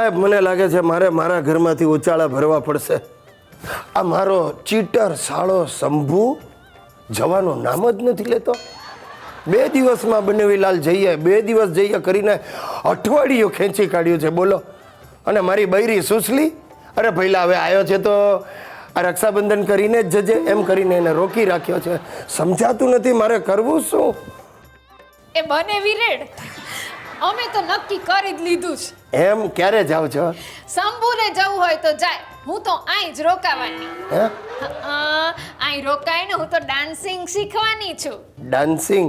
સાહેબ મને લાગે છે મારે મારા ઘરમાંથી ઉચાળા ભરવા પડશે. આ મારો ચીટર સાળો શંભુ જવાનું નામ જ નથી લેતો. 2 દિવસમાં બનેવીલાલ જઈએ 2 દિવસ જઈએ કરીને અઠવાડિયું ખેંચી કાઢ્યું છે બોલો. અને મારી બૈરી સુસલી અરે ભઈલા હવે આવ્યો છે તો આ રક્ષાબંધન કરીને જ જજે એમ કરીને એને રોકી રાખ્યો છે. સમજાતું નથી મારે કરવું શું. એ બને વિરેડ અમે તો નક્કી કરી જ લીધું છે. એમ ક્યારે જાવ છો? શંભુને જવું હોય તો જાય, હું તો અહીં જ રોકાવાની. હે અહીં રોકાઈને હું તો ડાન્સિંગ શીખવાની છું. ડાન્સિંગ?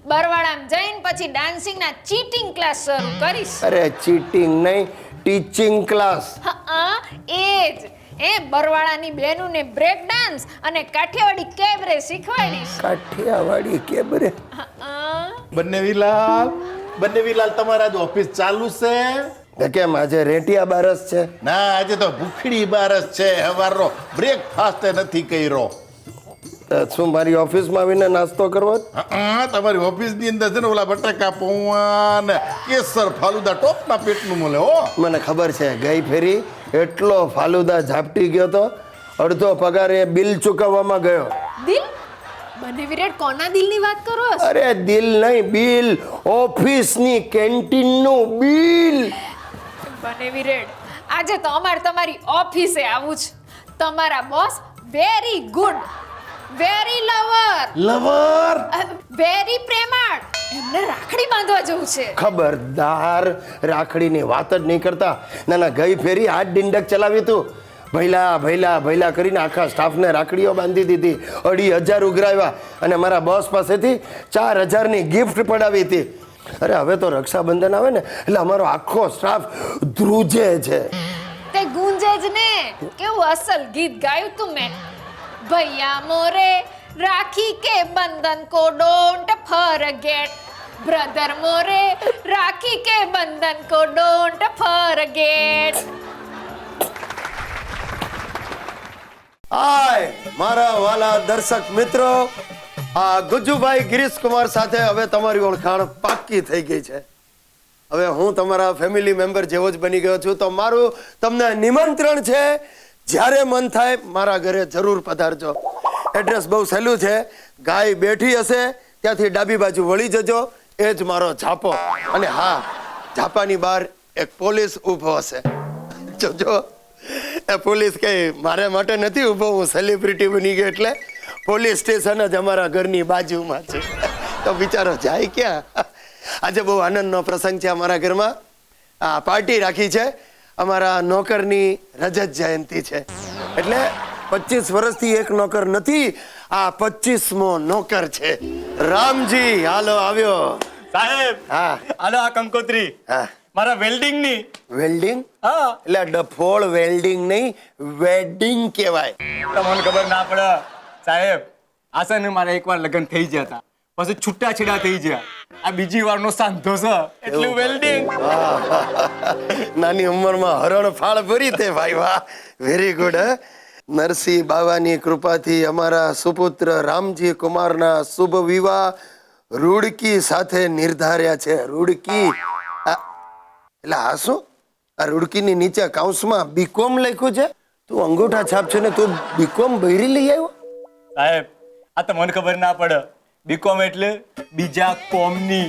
બરવાળામાં જઈને પછી ડાન્સિંગના ચીટિંગ ક્લાસ શરૂ કરીશ. અરે ચીટિંગ નહીં, ટીચિંગ ક્લાસ. એ જ એ બરવાળાની બહેનોને બ્રેક ડાન્સ અને કાઠિયાવાડી કેબરે શીખવાડીશ. કાઠિયાવાડી કેબરે? બંનેવીલાલ તમારા જ ઓફિસ ચાલુ છે કેમ આજે રેટિયા બારસ છે? ના, આજે તો ભૂખડી બારસ છે. હવારનો બ્રેકફાસ્ટ નથી કર્યો. શું મારી ઓફિસમાં આવીને નાસ્તો કરવો? તમારી ઓફિસ ની અંદર છે ને ઓલા બટાકા પૌવા ને કેસર ફાલુદા ટોપના પેટનું મળે હો. મને ખબર છે, ગઈ ફેરી એટલો ફાલુદા ઝાપટી ગયો તો અડધો પગાર એ બિલ ચૂકવવામાં ગયો. દિલ? બને વિરેડ કોના દિલની વાત કરો છો? અરે દિલ નહીં, બિલ. ઓફિસની કેન્ટીનનું બિલ. બને વિરેડ આજે તો અમારે તમારી ઓફિસે આવું છે. તમારા boss very good, very lover very પ્રેમાળ. એમને રાખડી બાંધવા જવું છે. ખબરદાર, રાખડીની વાત જ નહીં કરતા. ના ના, ગઈ ફેરી હાથ ડિંડક ચલાવી તું. ભૈલા ભૈલા ભૈલા કરીને આખા સ્ટાફને રાખડીઓ બાંધી દીધી. 2,500 ઉઘરાવ્યા અને મારા બોસ પાસેથી 4,000ની ગિફ્ટ પડાવી હતી. અરે હવે તો રક્ષાબંધન આવે ને એટલે અમારો આખો સ્ટાફ ધ્રુજે છે. તે ગુંજે જ ને. કેવું અસલ ગીત ગાયું તું મેં. ભૈયા મોરે રાખી કે બંધન કો ડોન્ટ ફરગેટ. બ્રધર મોરે રાખી કે બંધન કો ડોન્ટ ફરગેટ. હાય મારા વાલા દર્શક મિત્રો, આ ગુજ્જુભાઈ ગિરીશકુમાર સાથે હવે તમારી ઓળખાણ પાક્કી થઈ ગઈ છે. હવે હું તમારા ફેમિલી મેમ્બર જેવો જ બની ગયો છું. તો મારું તમને નિમંત્રણ છે, જ્યારે મન થાય મારા ઘરે જરૂર પધારજો. એડ્રેસ બહુ સહેલું છે. ગાય બેઠી હશે ત્યાંથી ડાબી બાજુ વળી જજો, એ જ મારો ઝાપો. અને હા, ઝાપાની બહાર એક પોલીસ ઊભો હશે. જોજો, એ પોલીસ કઈ મારા માટે નથી ઊભો, હું સેલિબ્રિટી બની ગયો એટલે. પોલીસ સ્ટેશન જ અમારા ઘરની બાજુમાં છે. તો બિચારો જાય ક્યાં? આજે બહુ આનંદનો પ્રસંગ છે અમારા ઘરમાં. આ પાર્ટી રાખી છે. અમારા નોકરની રજત જયંતિ છે એટલે 25 વર્ષથી એક નોકર નથી, આ 25મો નોકર છે. રામજી હાલો આવ્યો. સાહેબ હા આલો આ કંકોત્રી હા. મારા વેલ્ડિંગ ની. વેલ્ડિંગ? હા, એટલે ડફોળ વેલ્ડિંગ નહીં, વેડિંગ કહેવાય. તમને ખબર ના પડે સાહેબ. આ છે ને મારા એકવાર લગ્ન થઈ ગયા હતા, પછી છૂટા છેડા થઈ ગયા. આ બીજી વારનો સાંધો છે એટલું વેલ્ડિંગ. નાની ઉંમરમાં હરણ ફાળ ભરી તે ભાઈ, વાહ, વેરી ગુડ. નરસિંહ બાવાની કૃપાથી અમારા સુપુત્ર રામજી કુમારના શુભ વિવાહ રૂડકી સાથે નિર્ધાર્યા છે. રૂડકી એટલે આ શું? આ રૂડકીની નીચે કાઉન્સમાં બીકોમ લખ્યું છે. તું અંગૂઠા છાપ છે ને તું બીકોમ બૈરી લઈ આવ્યો? સાહેબ આ તો મને ખબર ના પડે. બીકોમ એટલે બીજા કોમની.